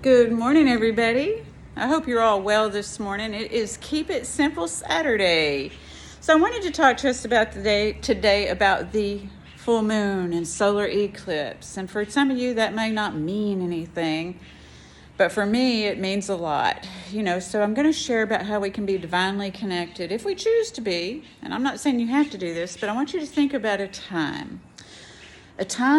Good morning, everybody. I hope you're all well this morning. It is Keep It Simple Saturday. So I wanted to talk to us about today about the full moon and solar eclipse. And for some of you, that may not mean anything, but for me, it means a lot. So I'm going to share about how we can be divinely connected if we choose to be. And I'm not saying you have to do this, but I want you to think about a time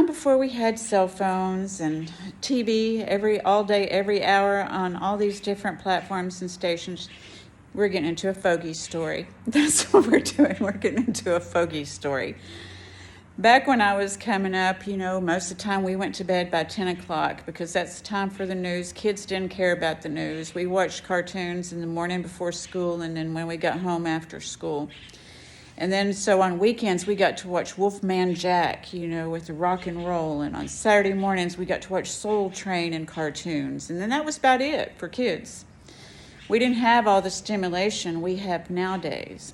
before we had cell phones and TV all day, every hour on all these different platforms and stations. We're getting into a fogey story. That's what we're doing. We're getting into a fogey story. Back when I was coming up, most of the time we went to bed by 10 o'clock because that's the time for the news. Kids didn't care about the news. We watched cartoons in the morning before school and then when we got home after school. And then so on weekends, we got to watch Wolfman Jack, with the rock and roll. And on Saturday mornings, we got to watch Soul Train and cartoons. And then that was about it for kids. We didn't have all the stimulation we have nowadays.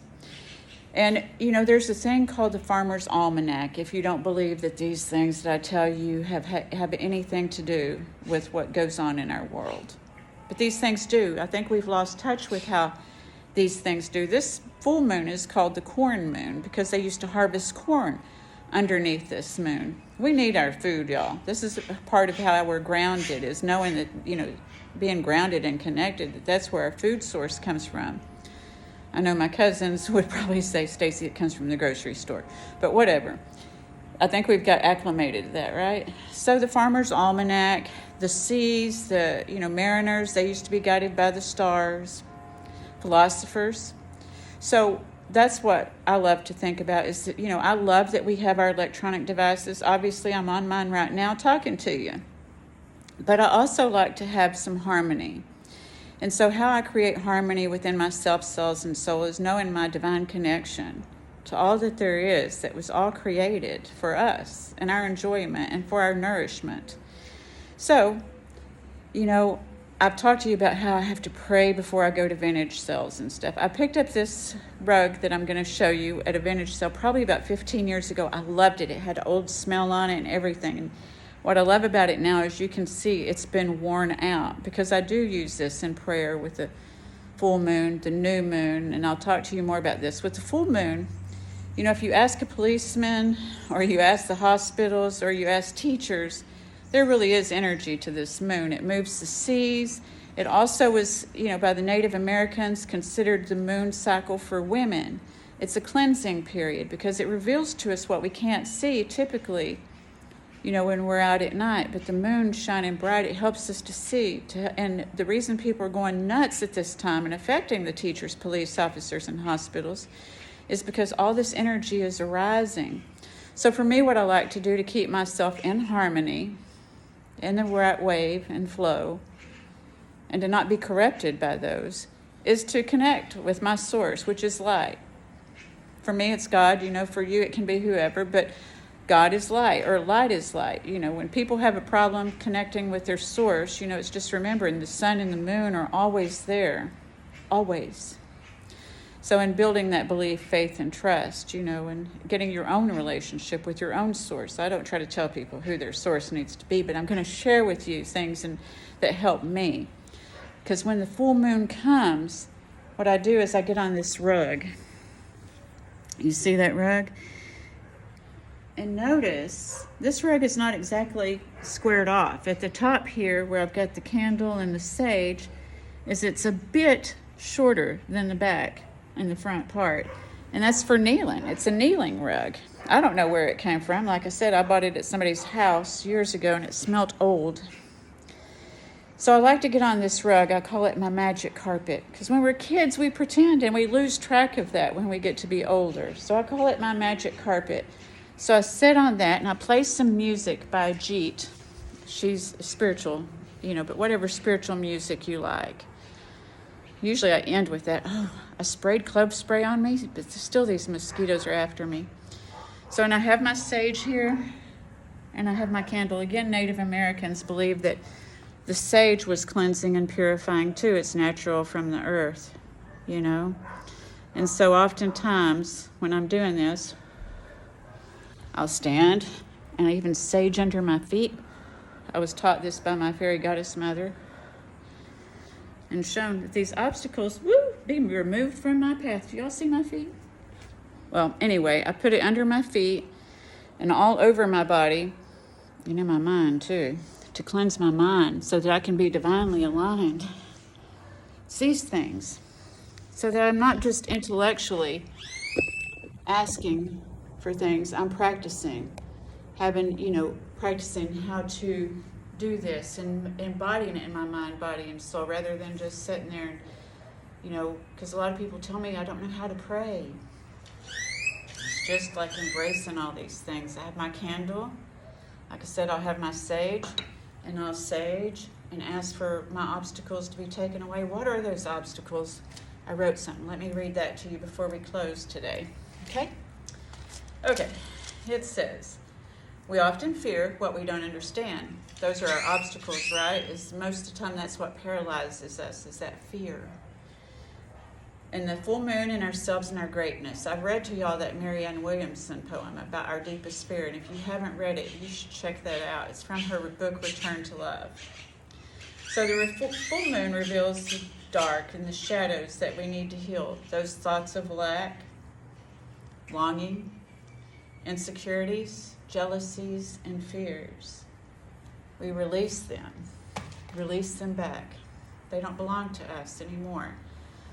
And, there's a thing called the Farmer's Almanac, if you don't believe that these things that I tell you have anything to do with what goes on in our world. But these things do. I think we've lost touch with how these things do. This full moon is called the corn moon because they used to harvest corn underneath this moon. We need our food, y'all. This is a part of how we're grounded, is knowing that, being grounded and connected, that's where our food source comes from. I know my cousins would probably say, Stacy, it comes from the grocery store, but whatever. I think we've got acclimated to that, right? So the Farmer's Almanac, the seas, the, mariners, they used to be guided by the stars. Philosophers. So that's what I love to think about is that, I love that we have our electronic devices. Obviously, I'm on mine right now talking to you. But I also like to have some harmony. And so how I create harmony within myself, cells, and soul is knowing my divine connection to all that there is that was all created for us and our enjoyment and for our nourishment. So, I've talked to you about how I have to pray before I go to vintage sales and stuff. I picked up this rug that I'm going to show you at a vintage sale probably about 15 years ago. I loved it. It had old smell on it and everything. And what I love about it now is you can see it's been worn out because I do use this in prayer with the full moon, the new moon, and I'll talk to you more about this. With the full moon, if you ask a policeman or you ask the hospitals or you ask teachers, there really is energy to this moon. It moves the seas. It also is, by the Native Americans, considered the moon cycle for women. It's a cleansing period because it reveals to us what we can't see typically, when we're out at night. But the moon shining bright, it helps us to see. And the reason people are going nuts at this time and affecting the teachers, police officers, and hospitals is because all this energy is arising. So for me, what I like to do to keep myself in harmony, in the right wave and flow, and to not be corrupted by those, is to connect with my source, which is light. For me, it's God. For you, it can be whoever, but God is light, or light is light. When people have a problem connecting with their source, it's just remembering the sun and the moon are always there, always. So in building that belief, faith, and trust, and getting your own relationship with your own source. I don't try to tell people who their source needs to be, but I'm going to share with you things that help me. Because when the full moon comes, what I do is I get on this rug. You see that rug? And notice, this rug is not exactly squared off. At the top here, where I've got the candle and the sage, it's a bit shorter than the back in the front part, and that's for kneeling. It's a kneeling rug. I don't know where it came from. Like I said, I bought it at somebody's house years ago and it smelled old. So I like to get on this rug. I call it my magic carpet because when we're kids we pretend and we lose track of that when we get to be older. So I call it my magic carpet. So I sit on that and I play some music by Jeet. She's spiritual, but whatever spiritual music you like. Usually I end with that, I sprayed clove spray on me, but still these mosquitoes are after me. So, and I have my sage here, and I have my candle. Again, Native Americans believe that the sage was cleansing and purifying too. It's natural from the earth, And so oftentimes when I'm doing this, I'll stand and I even sage under my feet. I was taught this by my fairy goddess mother. and shown that these obstacles, woo, be removed from my path. Do y'all see my feet? Well, anyway, I put it under my feet and all over my body and in my mind too, to cleanse my mind so that I can be divinely aligned. These things, so that I'm not just intellectually asking for things, I'm practicing, practicing how to do this and embodying it in my mind, body, and soul, rather than just sitting there and, because a lot of people tell me I don't know how to pray. It's just like embracing all these things. I have my candle. Like I said, I'll have my sage, and I'll sage and ask for my obstacles to be taken away. What are those obstacles? I wrote something. Let me read that to you before we close today. Okay? Okay. It says, we often fear what we don't understand. Those are our obstacles, right? Most of the time that's what paralyzes us, is that fear. And the full moon in ourselves and our greatness. I've read to y'all that Marianne Williamson poem about our deepest spirit. If you haven't read it, you should check that out. It's from her book, Return to Love. So the full moon reveals the dark and the shadows that we need to heal. Those thoughts of lack, longing, insecurities, jealousies, and fears. We release them back. They don't belong to us anymore.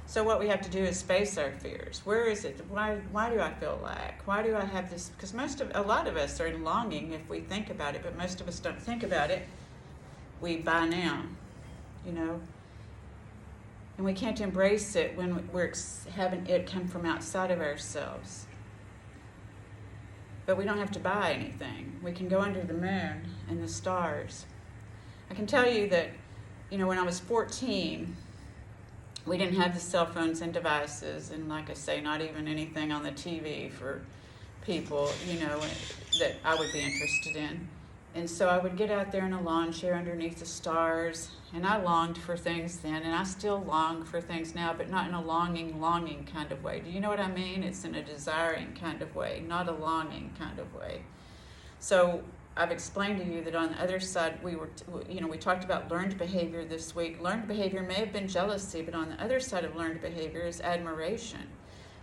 So what we have to do is face our fears. Where is it? Why do I feel lack? Why do I have this? Because a lot of us are in longing if we think about it, but most of us don't think about it. We buy now, and we can't embrace it when we're having it come from outside of ourselves. But we don't have to buy anything. We can go under the moon and the stars. I can tell you that, when I was 14, we didn't have the cell phones and devices, and like I say, not even anything on the TV for people, that I would be interested in. And so I would get out there in a lawn chair underneath the stars, and I longed for things then, and I still long for things now, but not in a longing kind of way. Do you know what I mean? It's in a desiring kind of way, not a longing kind of way. So I've explained to you that on the other side, we talked about learned behavior this week. Learned behavior may have been jealousy, but on the other side of learned behavior is admiration.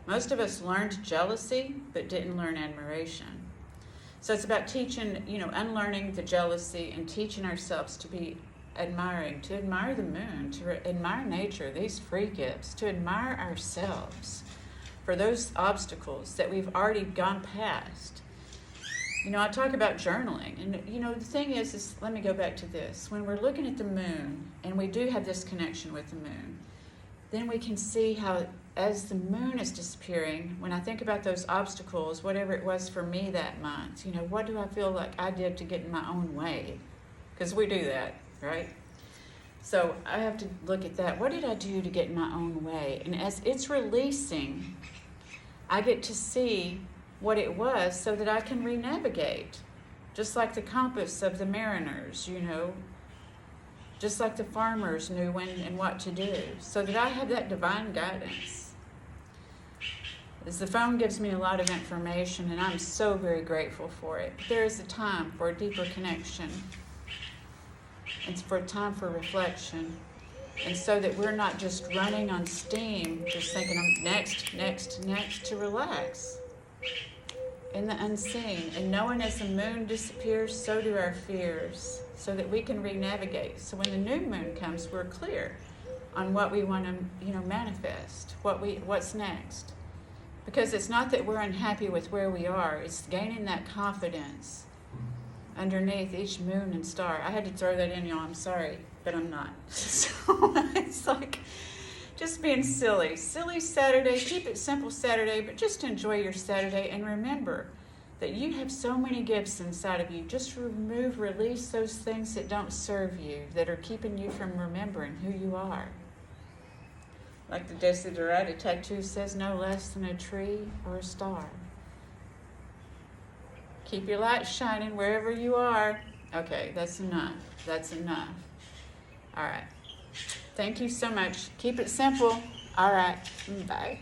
Most of us learned jealousy, but didn't learn admiration. So it's about teaching, unlearning the jealousy and teaching ourselves to be admiring, to admire the moon, to admire nature, these free gifts, to admire ourselves for those obstacles that we've already gone past. I talk about journaling, and the thing is let me go back to this. When we're looking at the moon, and we do have this connection with the moon, then we can see how as the moon is disappearing, when I think about those obstacles, whatever it was for me that month, what do I feel like I did to get in my own way? Because we do that, right? So I have to look at that. What did I do to get in my own way? And as it's releasing, I get to see what it was so that I can re-navigate. Just like the compass of the mariners, just like the farmers knew when and what to do, so that I have that divine guidance. As the phone gives me a lot of information, and I'm so very grateful for it. There is a time for a deeper connection. It's for a time for reflection. And so that we're not just running on steam, just thinking I'm next, to relax. In the unseen. And knowing as the moon disappears, so do our fears, so that we can re-navigate. So when the new moon comes, we're clear on what we want to, manifest, what's next. Because it's not that we're unhappy with where we are, it's gaining that confidence underneath each moon and star. I had to throw that in, y'all, I'm sorry, but I'm not. So it's like just being silly Saturday. Keep it simple Saturday, but just enjoy your Saturday, and remember that you have so many gifts inside of you. Just release those things that don't serve you, that are keeping you from remembering who you are. Like the Desiderata tattoo says, no less than a tree or a star. Keep your light shining wherever you are. Okay, that's enough. All right. Thank you so much. Keep it simple. All right. Bye.